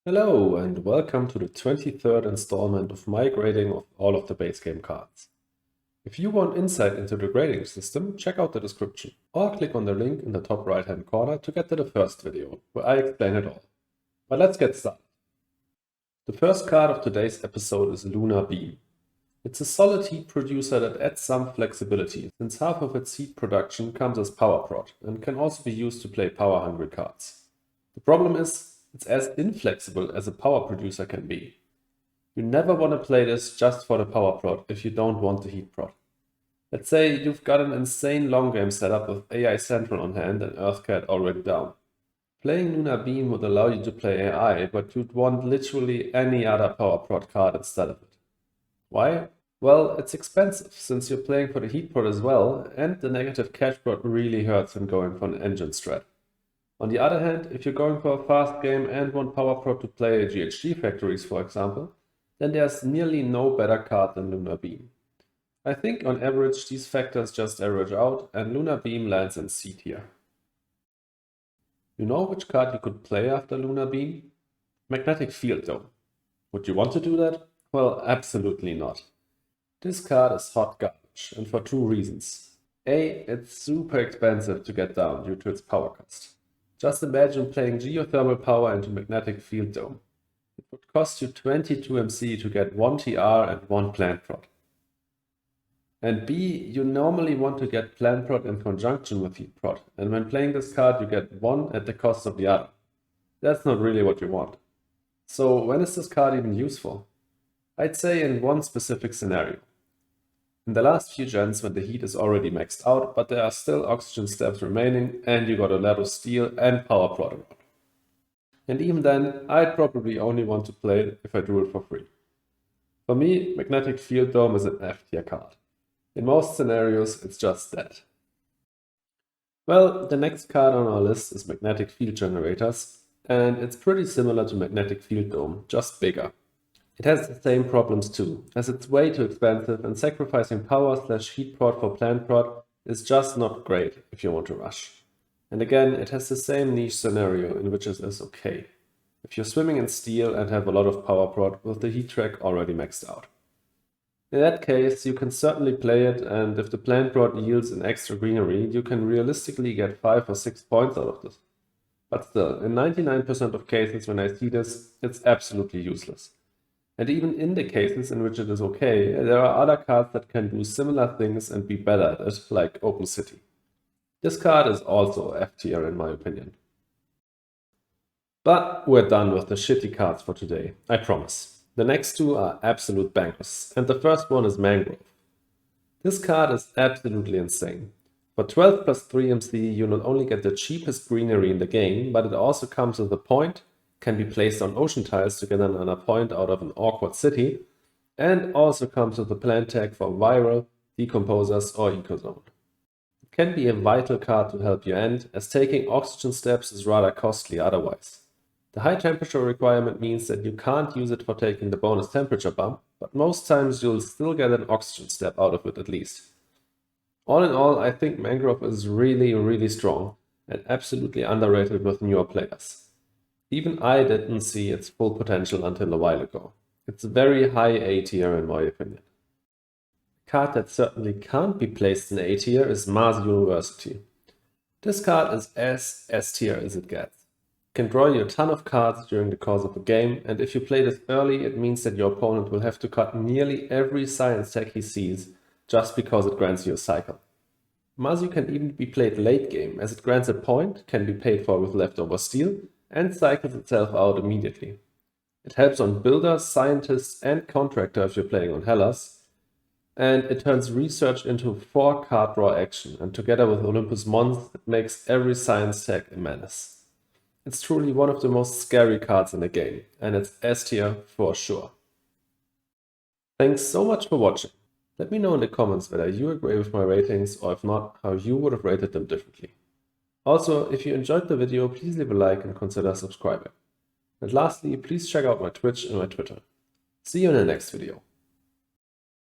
Hello and welcome to the 23rd installment of my grading of all of the base game cards. If you want insight into the grading system, check out the description or click on the link in the top right hand corner to get to the first video, where I explain it all. But let's get started. The first card of today's episode is Lunar Beam. It's a solid heat producer that adds some flexibility, since half of its heat production comes as power prod and can also be used to play power-hungry cards. The problem is, it's as inflexible as a power producer can be. You never want to play this just for the power prod if you don't want the heat prod. Let's say you've got an insane long game setup with AI Central on hand and Earthcat already down. Playing Lunar Beam would allow you to play AI, but you'd want literally any other power prod card instead of it. Why? Well, it's expensive, since you're playing for the heat prod as well, and the negative cash prod really hurts when going for an engine strat. On the other hand, if you're going for a fast game and want power prod to play GHG factories, for example, then there's nearly no better card than Lunar Beam. I think on average these factors just average out, and Lunar Beam lands in C tier. You know which card you could play after Lunar Beam? Magnetic Field Dome. Would you want to do that? Well, absolutely not. This card is hot garbage, and for two reasons. A, it's super expensive to get down due to its power cost. Just imagine playing geothermal power into Magnetic Field Dome. It would cost you 22 MC to get 1 TR and 1 plant prod. And B, you normally want to get plant prod in conjunction with heat prod, and when playing this card you get one at the cost of the other. That's not really what you want. So when is this card even useful? I'd say in one specific scenario. In the last few gens when the heat is already maxed out, but there are still oxygen steps remaining and you got a lot of steel and power prod around. And even then, I'd probably only want to play it if I drew it for free. For me, Magnetic Field Dome is an F tier card. In most scenarios, it's just that. Well, the next card on our list is Magnetic Field Generators, and it's pretty similar to Magnetic Field Dome, just bigger. It has the same problems too, as it's way too expensive and sacrificing power/heat prod for plant prod is just not great if you want to rush. And again, it has the same niche scenario in which it is okay. If you're swimming in steel and have a lot of power prod with the heat track already maxed out. In that case, you can certainly play it, and if the plant prod yields an extra greenery, you can realistically get 5 or 6 points out of this. But still, in 99% of cases when I see this, it's absolutely useless. And even in the cases in which it is okay, there are other cards that can do similar things and be better at it, like Open City. This card is also F tier in my opinion. But we're done with the shitty cards for today, I promise. The next two are absolute bangers, and the first one is Mangrove. This card is absolutely insane. For 12 plus 3 MC, you not only get the cheapest greenery in the game, but it also comes with a point, can be placed on ocean tiles to get another point out of an awkward city, and also comes with a plant tag for viral, decomposers or ecozone. It can be a vital card to help you end, as taking oxygen steps is rather costly otherwise. The high temperature requirement means that you can't use it for taking the bonus temperature bump, but most times you'll still get an oxygen step out of it at least. All in all, I think Mangrove is really strong and absolutely underrated with newer players. Even I didn't see its full potential until a while ago. It's very high A tier in my opinion. A card that certainly can't be placed in A tier is Mars University. This card is as S tier as it gets. It can draw you a ton of cards during the course of a game, and if you play this early, it means that your opponent will have to cut nearly every science tag he sees just because it grants you a cycle. Mazu can even be played late game, as it grants a point, can be paid for with leftover steel, and cycles itself out immediately. It helps on builders, scientists and contractor if you're playing on Hellas, and it turns research into 4 card draw action, and together with Olympus Mons, it makes every science tag a menace. It's truly one of the most scary cards in the game, and it's S tier for sure. Thanks so much for watching. Let me know in the comments whether you agree with my ratings, or if not, how you would have rated them differently. Also, if you enjoyed the video, please leave a like and consider subscribing. And lastly, please check out my Twitch and my Twitter. See you in the next video.